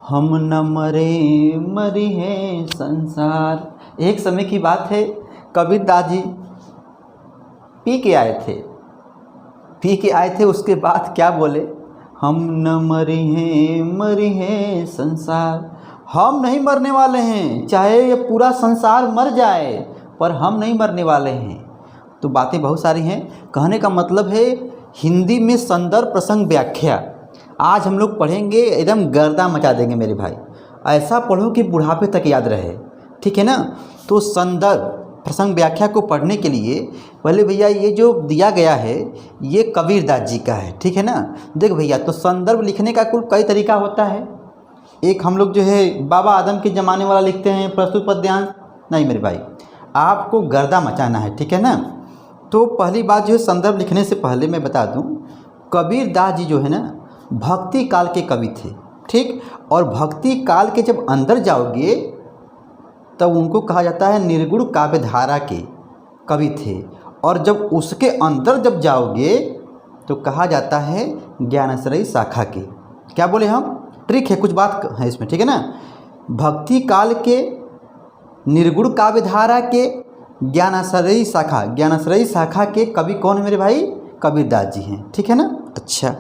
हम न मरे मरी है संसार। एक समय की बात है, कबीर दास जी पी के आए थे। उसके बाद क्या बोले, हम न मरी है संसार। हम नहीं मरने वाले हैं, चाहे ये पूरा संसार मर जाए पर हम नहीं मरने वाले हैं। तो बातें बहुत सारी हैं। कहने का मतलब है हिंदी में संदर्भ प्रसंग व्याख्या आज हम लोग पढ़ेंगे, एकदम गर्दा मचा देंगे मेरे भाई। ऐसा पढ़ो कि बुढ़ापे तक याद रहे, ठीक है ना। तो संदर्भ प्रसंग व्याख्या को पढ़ने के लिए पहले भैया ये जो दिया गया है ये कबीर दास जी का है, ठीक है ना। देख भैया, तो संदर्भ लिखने का कुल कई तरीका होता है। एक हम लोग जो है बाबा आदम के ज़माने वाला लिखते हैं, प्रस्तुत पद्यांश। नहीं मेरे भाई, आपको गर्दा मचाना है, ठीक है ना। तो पहली बात जो है, संदर्भ लिखने से पहले मैं बता दूं, कबीर दास जी जो है ना भक्ति काल के कवि थे, ठीक। और भक्ति काल के जब अंदर जाओगे तब उनको कहा जाता है निर्गुण काव्य धारा के कवि थे। और जब उसके अंदर जब जाओगे तो कहा जाता है ज्ञानाश्रयी शाखा के। क्या बोले हम, ट्रिक है, कुछ बात है इसमें, ठीक है ना। भक्ति काल के निर्गुण काव्य धारा के ज्ञानाश्रयी शाखा के कवि कौन है मेरे भाई, कबीर दास जी हैं, ठीक है ना। अच्छा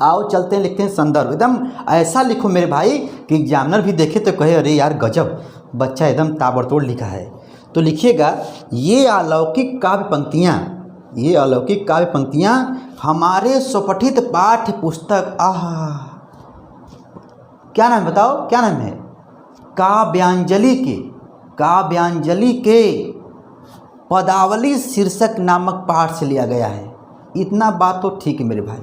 आओ चलते हैं, लिखते हैं संदर्भ। एकदम ऐसा लिखो मेरे भाई कि एग्जामिनर भी देखे तो कहे अरे यार गजब, बच्चा एकदम ताबड़तोड़ लिखा है। तो लिखिएगा, ये अलौकिक काव्य पंक्तियाँ हमारे स्वपठित पाठ्य पुस्तक, क्या नाम बताओ, क्या नाम है, काव्यांजलि के पदावली शीर्षक नामक पाठ से लिया गया है। इतना बात तो ठीक है मेरे भाई,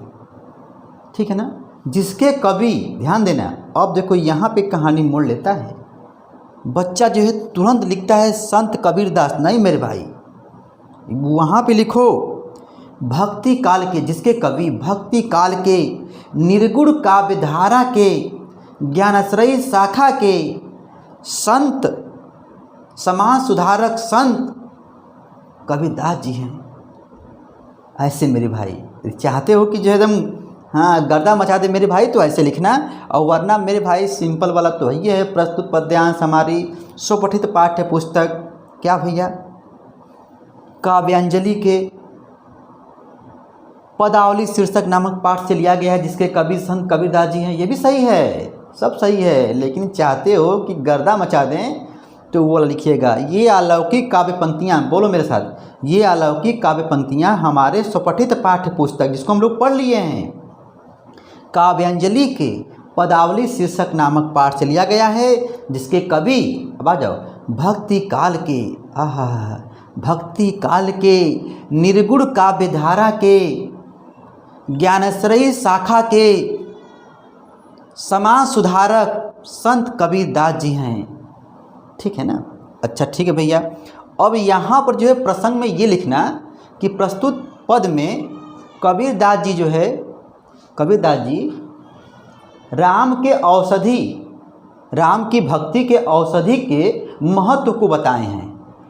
ठीक है ना। जिसके कवि, ध्यान देना, अब देखो यहाँ पे कहानी मोड़ लेता है। बच्चा जो है तुरंत लिखता है संत कबीर दास, नहीं मेरे भाई, वहाँ पे लिखो भक्ति काल के, जिसके कवि भक्ति काल के निर्गुण काव्य धारा के ज्ञानाश्रयी शाखा के संत, समाज सुधारक संत कबीर दास जी हैं। ऐसे मेरे भाई चाहते हो कि जो एकदम गर्दा मचा दे मेरे भाई, तो ऐसे लिखना। और वरना मेरे भाई सिंपल वाला तो ये है, प्रस्तुत पद्यांश हमारी स्वपठित पाठ्य पुस्तक, क्या भैया, काव्यांजलि के पदावली शीर्षक नामक पाठ से लिया गया है, जिसके कवि संत कबीर दास जी हैं। ये भी सही है, सब सही है, लेकिन चाहते हो कि गर्दा मचा दें तो वो लिखिएगा, ये अलौकिक काव्य पंक्तियाँ, बोलो मेरे साथ, ये अलौकिक काव्य पंक्तियाँ हमारे स्वपठित पाठ्य पुस्तक, जिसको हम लोग पढ़ लिए हैं, काव्यांजलि के पदावली शीर्षक नामक पाठ से लिया गया है, जिसके कवि, अब आ जाओ, भक्ति काल के निर्गुण काव्य धारा के ज्ञानाश्रयी शाखा के समाज सुधारक संत कबीर दास जी हैं, ठीक है ना। अच्छा ठीक है भैया, अब यहाँ पर जो है प्रसंग में ये लिखना कि प्रस्तुत पद में कबीर दास जी जो है, कबीर दास जी राम की भक्ति के औषधि के महत्व को बताए हैं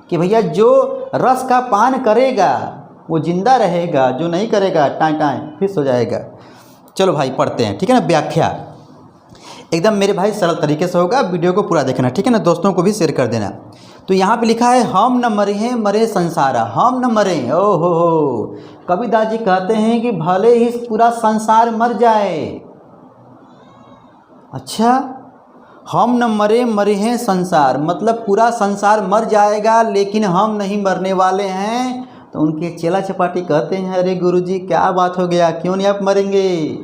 कि भैया जो रस का पान करेगा वो जिंदा रहेगा, जो नहीं करेगा टाँय फिस हो जाएगा। चलो भाई पढ़ते हैं, ठीक है ना। व्याख्या एकदम मेरे भाई सरल तरीके से होगा, वीडियो को पूरा देखना, ठीक है ना। दोस्तों को भी शेयर कर देना। तो यहाँ पे लिखा है हम न मरे हैं मरे संसारा, हम न मरे, ओ हो। कबीर दास जी कहते हैं कि भले ही पूरा संसार मर जाए, अच्छा, हम न मरे हैं संसार, मतलब पूरा संसार मर जाएगा लेकिन हम नहीं मरने वाले हैं। तो उनके चेला चपाटी कहते हैं अरे गुरुजी क्या बात हो गया, क्यों नहीं आप मरेंगे,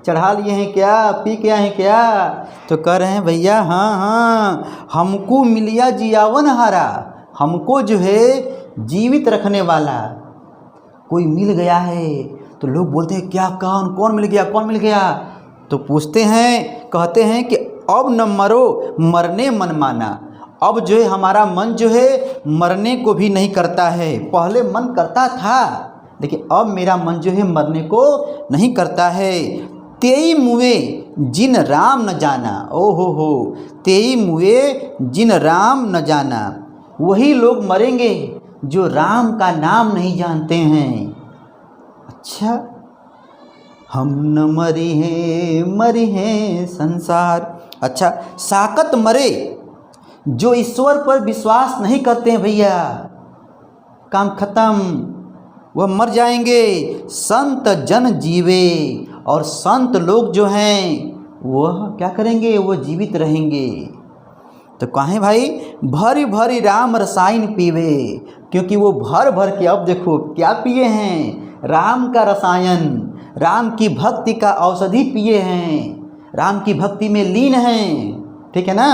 चढ़ा लिए हैं क्या, पी के आए हैं क्या। तो कह रहे हैं भैया हाँ, हमको मिलिया जियावन हारा, हमको जो है जीवित रखने वाला कोई मिल गया है। तो लोग बोलते हैं क्या, कौन मिल गया। तो पूछते हैं, कहते हैं कि अब न मरो मरने मन माना, अब जो है हमारा मन जो है मरने को भी नहीं करता है। पहले मन करता था, देखिए अब मेरा मन जो है मरने को नहीं करता है। तेई मुए जिन राम न जाना, ओ हो, तेई मुए जिन राम न जाना, वही लोग मरेंगे जो राम का नाम नहीं जानते हैं। अच्छा, हम न मरी हैं संसार। अच्छा, साकत मरे जो ईश्वर पर विश्वास नहीं करते हैं भैया, काम खत्म, वह मर जाएंगे। संत जन जीवे, और संत लोग जो हैं वह क्या करेंगे, वो जीवित रहेंगे। तो कहें भाई भरी भरी राम रसायन पीवे, क्योंकि वो भर भर के, अब देखो क्या पिए हैं, राम का रसायन, राम की भक्ति का औषधि पिए हैं, राम की भक्ति में लीन हैं, ठीक है ना,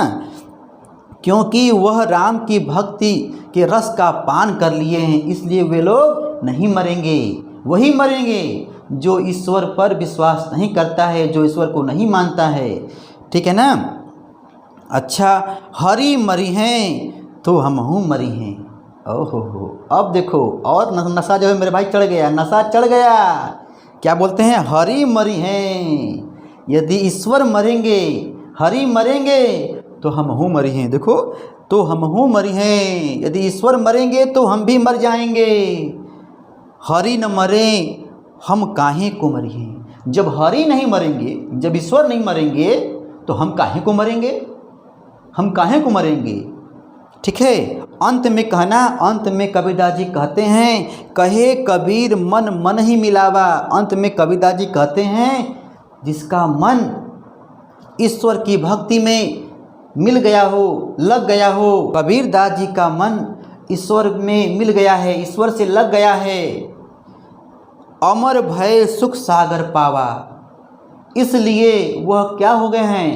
क्योंकि वह राम की भक्ति के रस का पान कर लिए हैं, इसलिए वे लोग नहीं मरेंगे। वही मरेंगे जो ईश्वर पर विश्वास नहीं करता है, जो ईश्वर को नहीं मानता है, ठीक है ना। अच्छा, हरी मरी हैं तो हमहू मरी हैं। ओहो हो, अब देखो और नशा जो है मेरे भाई चढ़ गया, नशा चढ़ गया। क्या बोलते हैं, हरी मरी हैं, यदि ईश्वर मरेंगे, हरि मरेंगे तो हमहू मरी हैं। देखो, तो हमहू मरी हैं, यदि ईश्वर मरेंगे तो हम भी मर जाएंगे। हरि न मरे हम काहे को मरी हैं। जब हरि नहीं मरेंगे, जब ईश्वर नहीं मरेंगे तो हम काहे को मरेंगे, हम काहे को मरेंगे, ठीक है। अंत में कहना, अंत में कबीरदास जी कहते हैं, कहे कबीर मन मन ही मिलावा। अंत में कबीरदास जी कहते हैं, जिसका मन ईश्वर की भक्ति में मिल गया हो, लग गया हो, कबीरदास जी का मन ईश्वर में मिल गया है, ईश्वर से लग गया है, अमर भय सुख सागर पावा, इसलिए वह क्या हो गए हैं,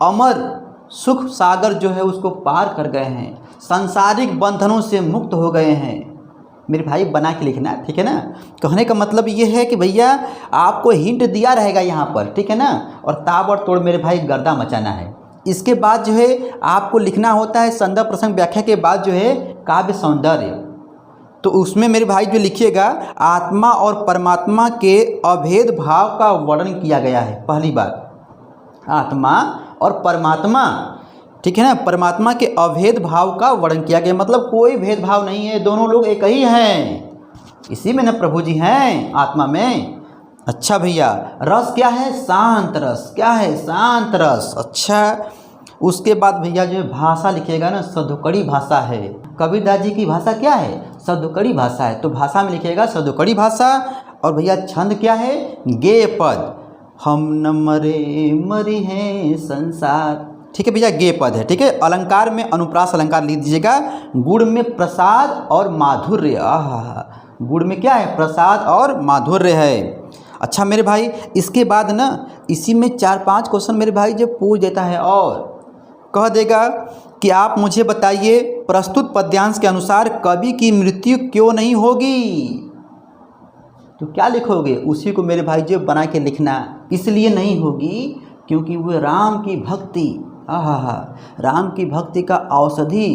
अमर सुख सागर जो है उसको पार कर गए हैं, सांसारिक बंधनों से मुक्त हो गए हैं। मेरे भाई बना के लिखना, ठीक है ना। कहने का मतलब ये है कि भैया आपको हिंट दिया रहेगा यहाँ पर, ठीक है ना, और ताबड़तोड़ मेरे भाई गर्दा मचाना है। इसके बाद जो है आपको लिखना होता है संदर्भ प्रसंग व्याख्या के बाद जो है काव्य सौंदर्य। तो उसमें मेरे भाई जो लिखिएगा, आत्मा और परमात्मा के अभेद भाव का वर्णन किया गया है। पहली बात, आत्मा और परमात्मा, ठीक है ना, परमात्मा के अभेद भाव का वर्णन किया गया, मतलब कोई भेदभाव नहीं है, दोनों लोग एक ही हैं, इसी में न प्रभु जी हैं, आत्मा में। अच्छा भैया, रस क्या है, शांत रस, क्या है, शांत रस। अच्छा, उसके बाद भैया जो भाषा लिखिएगा ना, सधुकड़ी भाषा है। कबीरदास जी की भाषा क्या है, सधुकड़ी भाषा है, तो भाषा में लिखिएगा सधुकड़ी भाषा। और भैया छंद क्या है, गेय पद, हम न मरी हैं संसार, ठीक है भैया, गेय पद है, ठीक है। अलंकार में अनुप्रास अलंकार लिख दीजिएगा, गुड़ में प्रसाद और माधुर्य, आहा, गुड़ में क्या है, प्रसाद और माधुर्य है। अच्छा मेरे भाई, इसके बाद ना इसी में 4-5 क्वेश्चन मेरे भाई जो पूछ देता है और कह देगा कि आप मुझे बताइए, प्रस्तुत पद्यांश के अनुसार कवि की मृत्यु क्यों नहीं होगी। तो क्या लिखोगे, उसी को मेरे भाई जो बना के लिखना। इसलिए नहीं होगी क्योंकि वो राम की भक्ति, आहा, राम की भक्ति का औषधि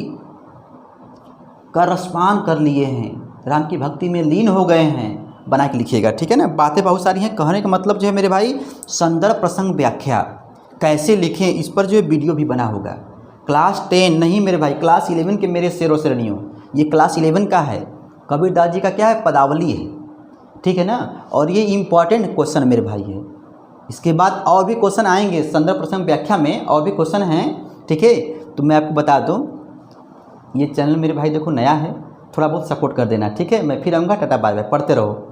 का रसपान कर लिए हैं, राम की भक्ति में लीन हो गए हैं। बना के लिखिएगा, ठीक है ना। बातें बहुत सारी हैं, कहने का मतलब जो है मेरे भाई, संदर्भ प्रसंग व्याख्या कैसे लिखें, इस पर जो है वीडियो भी बना होगा। क्लास 10 नहीं मेरे भाई, क्लास 11 के मेरे शेरों शेरनियों, ये क्लास 11 का है। कबीरदास जी का क्या है, पदावली है, ठीक है ना। और ये इम्पॉर्टेंट क्वेश्चन मेरे भाई है। इसके बाद और भी क्वेश्चन आएंगे संदर्भ प्रसंग व्याख्या में, और भी क्वेश्चन हैं, ठीक है। तो मैं आपको बता दूं, ये चैनल मेरे भाई देखो नया है, थोड़ा बहुत सपोर्ट कर देना, ठीक है। मैं फिर आऊँगा, टाटा बाय बाय, पढ़ते रहो।